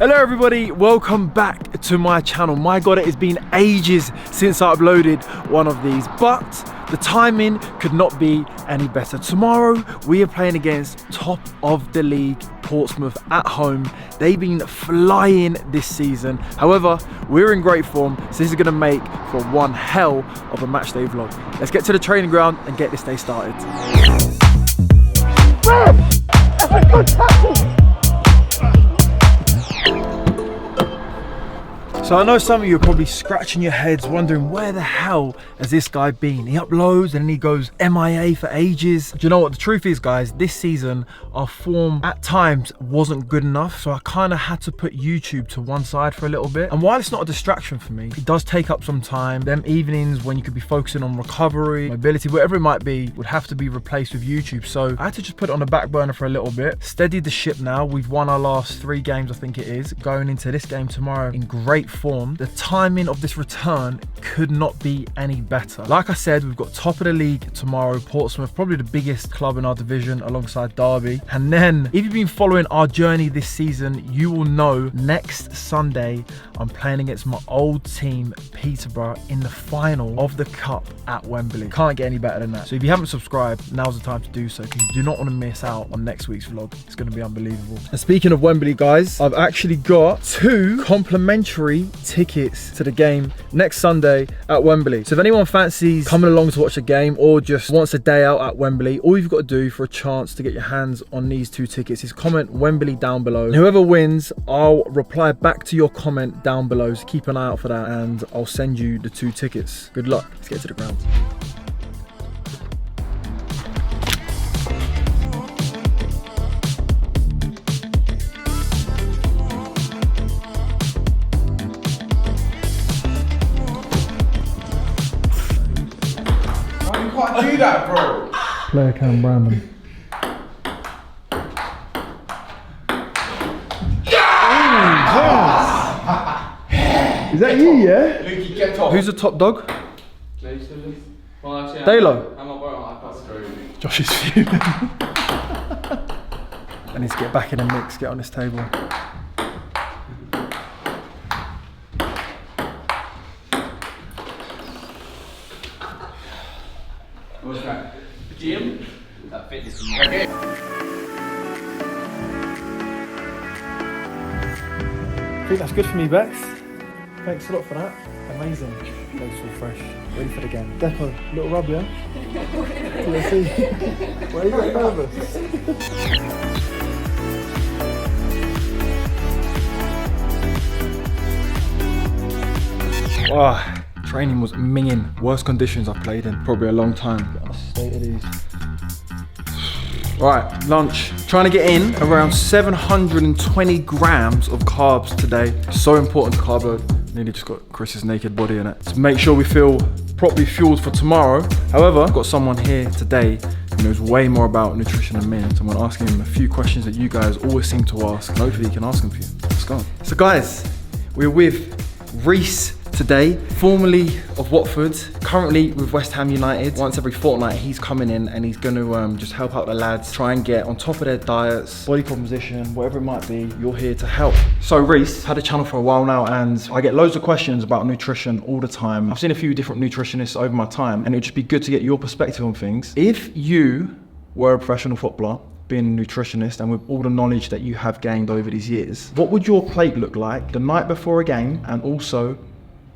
Hello everybody, welcome back to my channel. My God, it has been ages since I uploaded one of these, but the timing could not be any better. Tomorrow, we are playing against top of the league Portsmouth at home. They've been flying this season. However, we're in great form, so this is gonna make for one hell of a match day vlog. Let's get to the training ground and get this day started. That's a good tackle! So I know some of you are probably scratching your heads wondering where the hell has this guy been? He uploads and then he goes MIA for ages. Do you know what the truth is, guys? This season our form at times wasn't good enough, so I kind of had to put YouTube to one side for a little bit. And while it's not a distraction for me, it does take up some time. Them evenings when you could be focusing on recovery, mobility, whatever it might be, would have to be replaced with YouTube. So I had to just put it on the back burner for a little bit. Steadied the ship now. We've won our last 3 games, I think it is. Going into this game tomorrow in great form. The timing of this return could not be any better. Like I said, we've got top of the league tomorrow, Portsmouth, probably the biggest club in our division alongside Derby. And then if you've been following our journey this season, you will know next Sunday I'm playing against my old team Peterborough in the final of the cup at Wembley. Can't get any better than that. So if you haven't subscribed, now's the time to do so, because you do not want to miss out on next week's vlog. It's going to be unbelievable. And speaking of Wembley, guys, I've actually got 2 complimentary tickets to the game next Sunday at Wembley. So if anyone fancies coming along to watch a game or just wants a day out at Wembley, all you've got to do for a chance to get your hands on these 2 tickets is comment Wembley down below. And whoever wins, I'll reply back to your comment down below. So keep an eye out for that and I'll send you the 2 tickets. Good luck. Let's get to the ground. Do that, bro. Player Cam Brandon. Is that you, yeah? Lukey, get off. Who's the top dog? Dalo. Josh is fuming. I need to get back in the mix, get on this table. What's that? Gym? That fitness. I Okay. think that's good for me, Bex. Thanks a lot for that. Amazing. Legs all fresh. Ready for the game. Deco, little rub, yeah? TLC. Why are you getting nervous? Wow. Training was minging. Worst conditions I've played in probably a long time. State of these. Right, lunch. Trying to get in around 720 grams of carbs today. So important to carb load. Nearly just got Chris's naked body in it. To make sure we feel properly fueled for tomorrow. However, I've got someone here today who knows way more about nutrition than me. So I'm gonna ask him a few questions that you guys always seem to ask. Hopefully he can ask them for you. Let's go. So guys, we're with Reese today, formerly of Watford, currently with West Ham United. Once every fortnight he's coming in and he's going to just help out the lads, try and get on top of their diets, body composition, whatever it might be, you're here to help. So Reese, had a channel for a while now and I get loads of questions about nutrition all the time. I've seen a few different nutritionists over my time and it'd just be good to get your perspective on things. If you were a professional footballer, being a nutritionist and with all the knowledge that you have gained over these years, what would your plate look like the night before a game and also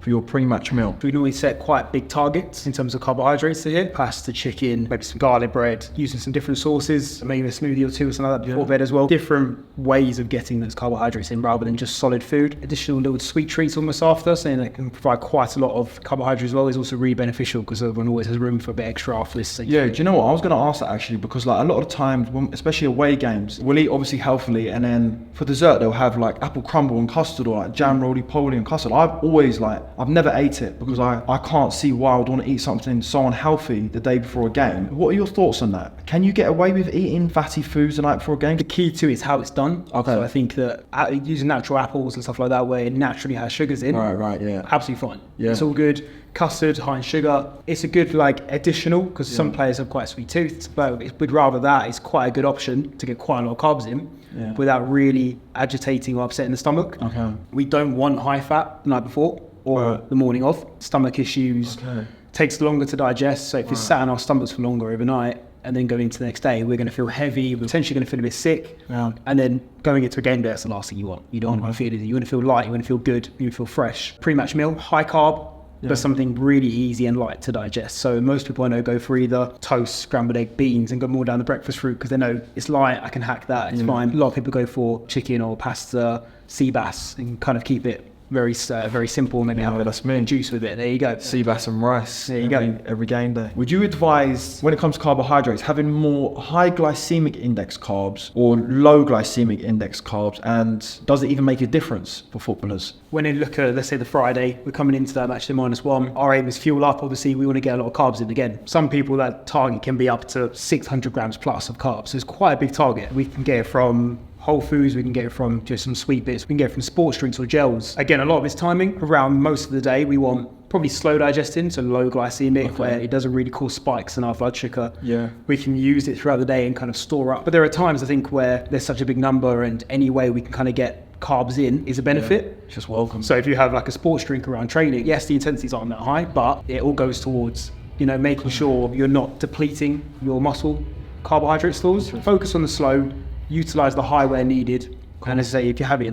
for your pre-match meal? We normally set quite big targets in terms of carbohydrates here. Pasta, chicken, maybe some garlic bread, using some different sauces, maybe a smoothie or 2 or something like that before bed as well. Different ways of getting those carbohydrates in rather than just solid food. Additional little sweet treats almost after, saying that can provide quite a lot of carbohydrates as well, is also really beneficial because everyone always has room for a bit extra after this. Yeah, do you know what? I was going to ask that actually, because like a lot of the times, especially away games, we'll eat obviously healthily and then for dessert they'll have like apple crumble and custard or like jam roly-poly and custard. I've always like I've never ate it because I can't see why I would want to eat something so unhealthy the day before a game. What are your thoughts on that? Can you get away with eating fatty foods the night before a game? The key to it is how it's done. Okay. So I think that using natural apples and stuff like that, where it naturally has sugars in, Right, yeah. absolutely fine. Yeah. It's all good. Custard, high in sugar. It's a good additional because some players have quite sweet teeth, but we'd rather that. It's quite a good option to get quite a lot of carbs in without really agitating or upsetting the stomach. Okay. We don't want high fat the night before or the morning of. Stomach issues. Okay. Takes longer to digest. So if it's sat in our stomachs for longer overnight and then going into the next day, we're going to feel heavy. We're potentially going to feel a bit sick. Yeah. And then going into a game day, that's the last thing you want. You don't want to feel it. You want to feel light. You want to feel good. You want to feel fresh. Pre-match meal, high carb. But something really easy and light to digest. So most people I know go for either toast, scrambled egg, beans, and go more down the breakfast route because they know it's light, I can hack that, it's fine. A lot of people go for chicken or pasta, sea bass, and kind of keep it very simple. Maybe have that's me. juice with it. There you go. Sea bass and rice. There you go. Every game day. Would you advise, when it comes to carbohydrates, having more high glycemic index carbs or low glycemic index carbs? And does it even make a difference for footballers? When you look at, let's say, the Friday, we're coming into that match day -1. Our aim is fuel up. Obviously, we want to get a lot of carbs in again. Some people, that target can be up to 600 grams plus of carbs. So it's quite a big target. We can get it from whole foods, we can get it from just some sweet bits, we can get it from sports drinks or gels. Again, a lot of it's timing. Around most of the day, we want probably slow digesting, so low glycemic, where it doesn't really cause spikes in our blood sugar. Yeah. We can use it throughout the day and kind of store up. But there are times, I think, where there's such a big number and any way we can kind of get carbs in is a benefit. Just welcome. So if you have like a sports drink around training, yes, the intensities aren't that high, but it all goes towards, making sure you're not depleting your muscle carbohydrate stores. Focus on the slow, utilize the high where needed. And as I say, if you have it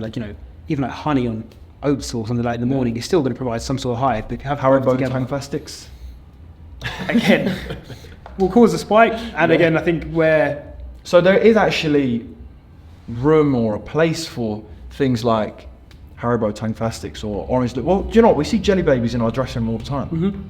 even like honey on oats or something like in the morning, it's still going to provide some sort of high. But if you have Haribo Tangfastics. Again, will cause a spike. And again, I think So there is actually room or a place for things like Haribo Tangfastics or Orange. Well, do you know what? We see jelly babies in our dressing room all the time. Mm-hmm.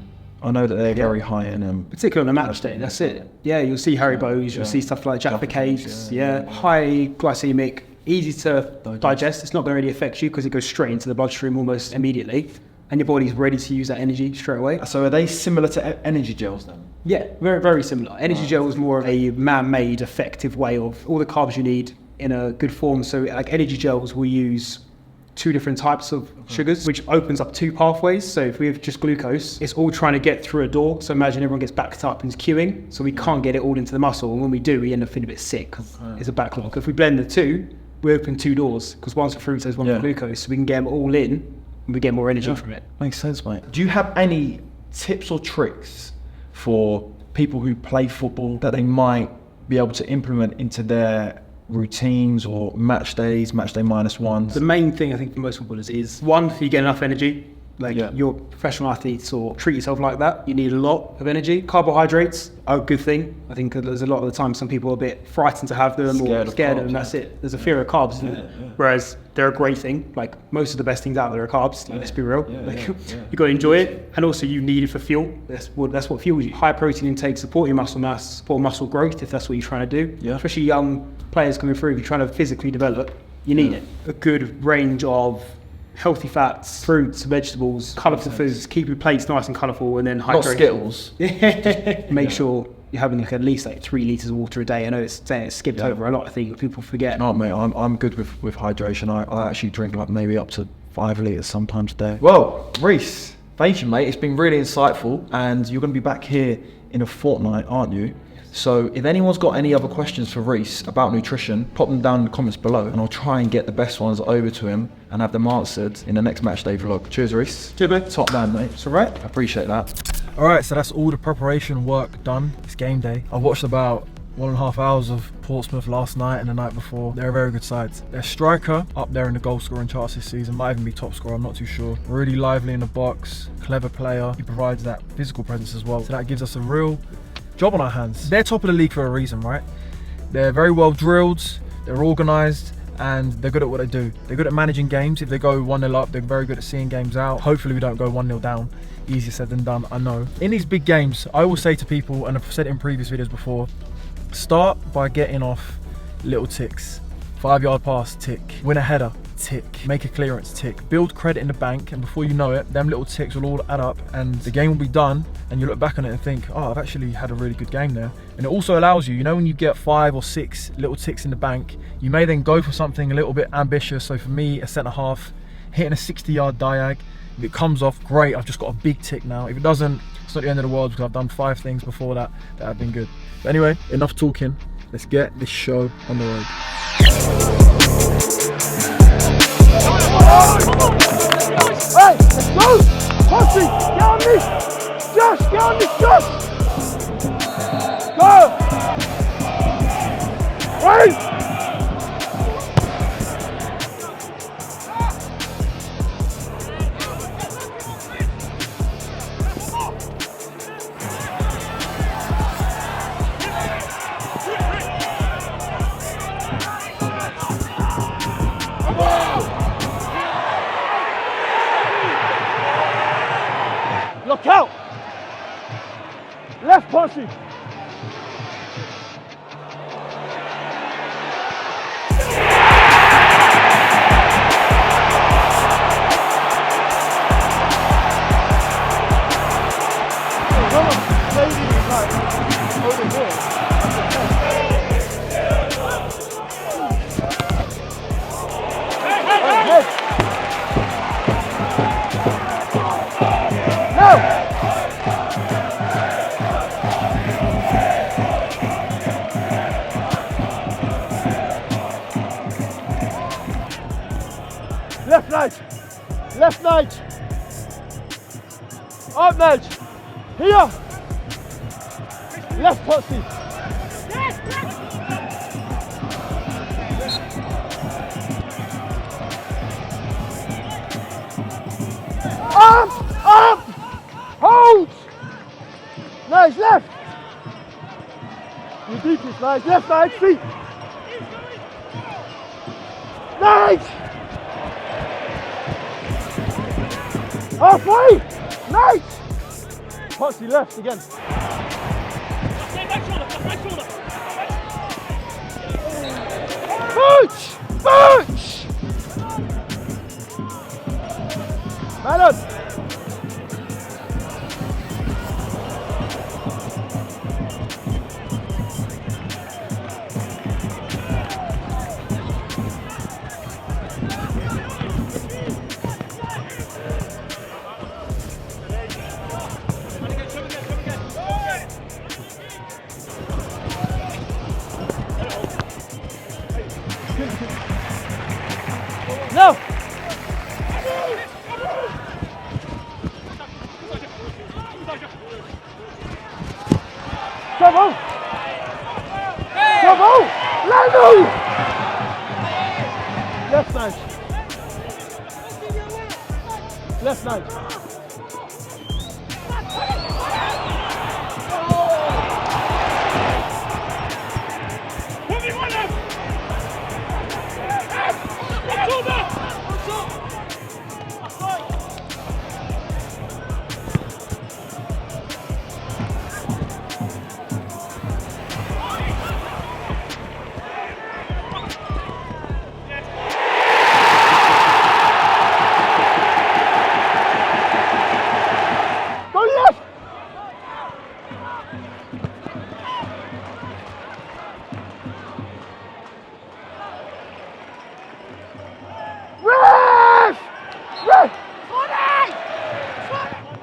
I know that they're very high in particularly on a match day, that's it. Yeah, you'll see Haribos, you'll see stuff like Jaffa cakes, high glycemic, easy to digest. It's not going to really affect you because it goes straight into the bloodstream almost immediately, and your body's ready to use that energy straight away. So are they similar to energy gels then? Yeah, very, very similar. Energy gel is more of a man-made, effective way of all the carbs you need in a good form. So like energy gels will use 2 different types of sugars, which opens up 2 pathways. So if we have just glucose, it's all trying to get through a door. So imagine everyone gets backed up and is queuing. So we can't get it all into the muscle. And when we do, we end up feeling a bit sick because it's a backlog. If we blend the 2, we open 2 doors because one's for fructose, one for glucose. So we can get them all in and we get more energy from it. Makes sense, mate. Do you have any tips or tricks for people who play football that they might be able to implement into their routines or match day -1s? The main thing I think for most footballers is, one, you get enough energy. You're professional athletes or treat yourself like that. You need a lot of energy. Carbohydrates are a good thing. I think there's a lot of the time some people are a bit frightened to have them or scared of them. That's it. There's a fear of carbs, isn't it? Whereas they're a great thing. Like most of the best things out there are carbs. Let's be real. You got to enjoy it, and also you need it for fuel. That's what fuels you. High protein intake, support your muscle mass, support muscle growth if that's what you're trying to do. Yeah. Especially young players coming through, if you're trying to physically develop, you need it. A good range of healthy fats, fruits, vegetables, colourful foods. Keep your plates nice and colourful, and then hydration. Not Skittles. Make sure you're having at least 3 litres of water a day. I know it's skipped over a lot. I think people forget. No, mate, I'm good with hydration. I actually drink maybe up to 5 litres sometimes a day. Well, Reece, thank you, mate. It's been really insightful, and you're going to be back here in a fortnight, aren't you? So if anyone's got any other questions for Reece about nutrition, pop them down in the comments below and I'll try and get the best ones over to him and have them answered in the next match day vlog. Cheers, Reece. Cheers, mate. Top man, mate. It's all right. I appreciate that. All right, so that's all the preparation work done. It's game day. I watched about 1.5 hours of Portsmouth last night and the night before. They're a very good side. Their striker up there in the goal scoring charts this season, might even be top scorer, I'm not too sure. Really lively in the box, clever player. He provides that physical presence as well. So that gives us a real job on our hands. They're top of the league for a reason, right? They're very well drilled, they're organised, and they're good at what they do. They're good at managing games. If they go 1-0 up, they're very good at seeing games out. Hopefully we don't go 1-0 down. Easier said than done, I know. In these big games, I always say to people, and I've said it in previous videos before, start by getting off little ticks. 5-yard pass, tick. Win a header, tick, make a clearance tick, build credit in the bank, and before you know it, them little ticks will all add up and the game will be done, and you look back on it and think, oh, I've actually had a really good game there. And it also allows you, you know, when you get 5 or 6 little ticks in the bank, you may then go for something a little bit ambitious. So for me, a centre half, hitting a 60-yard diag, if it comes off, great, I've just got a big tick now. If it doesn't, it's not the end of the world because I've done 5 things before that have been good. But anyway, enough talking. Let's get this show on the road. Hey, let's go! Posse, get on this! Josh, get on this, Josh! Go! Wait! Look out! Left posse! Left Nige! Left Nige! Up Nige! Here! Left posse! Up! Up! Hold! Nige, left! You deepest, Nige, left Nige, feet! Nige! Halfway! Nice! Posse left again. Booch! Booch! Melon! No! Bravo! Bravo! Lando! Left side. Left side.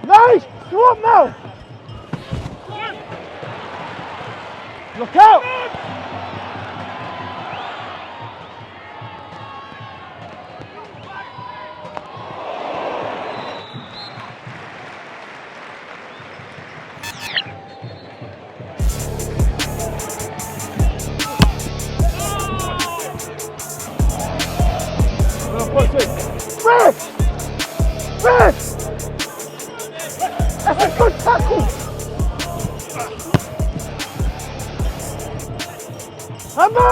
Nice! Swap now! Look out! Fresh! Fresh! That's a good tackle! Hammo!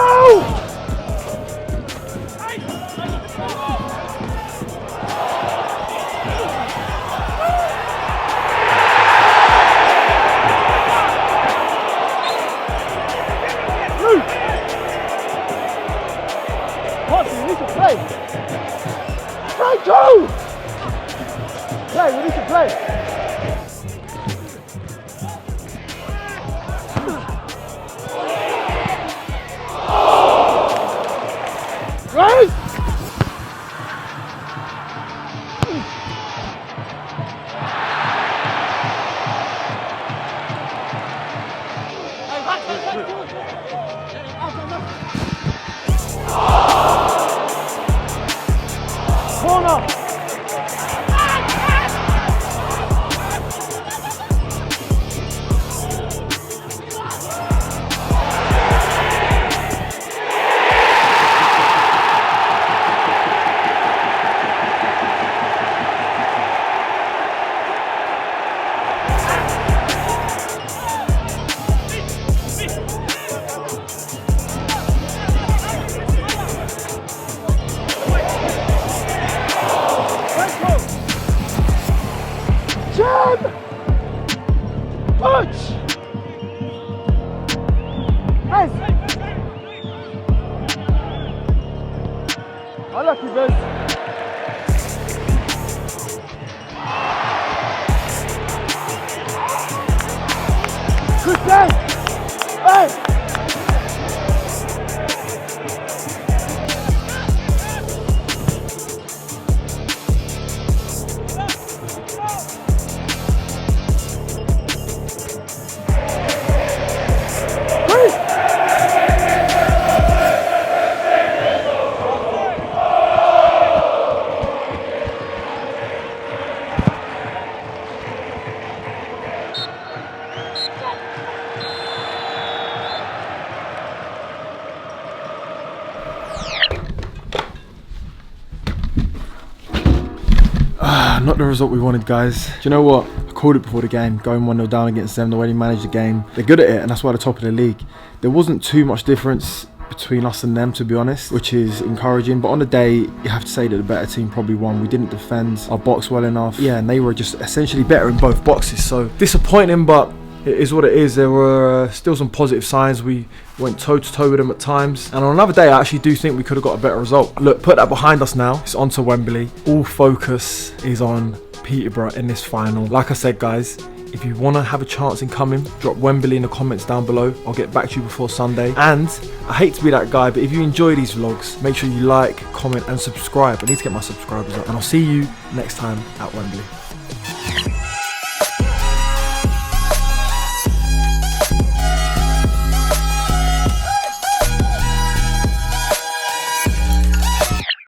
Posse, you need to play! Right, go! Play, we need to play. Right! Corner! Punch! Yes! Unlucky, Bez. Good day! Hey! Not the result we wanted, guys. Do you know what? I called it before the game, going 1-0 down against them, the way they managed the game. They're good at it, and that's why they're top of the league. There wasn't too much difference between us and them, to be honest, which is encouraging. But on the day, you have to say that the better team probably won. We didn't defend our box well enough. Yeah, and they were just essentially better in both boxes. So disappointing, but it is what it is. There were still some positive signs. We went toe-to-toe with them at times. And on another day, I actually do think we could have got a better result. Look, put that behind us now. It's on to Wembley. All focus is on Peterborough in this final. Like I said, guys, if you want to have a chance in coming, drop Wembley in the comments down below. I'll get back to you before Sunday. And I hate to be that guy, but if you enjoy these vlogs, make sure you like, comment and subscribe. I need to get my subscribers up. And I'll see you next time at Wembley.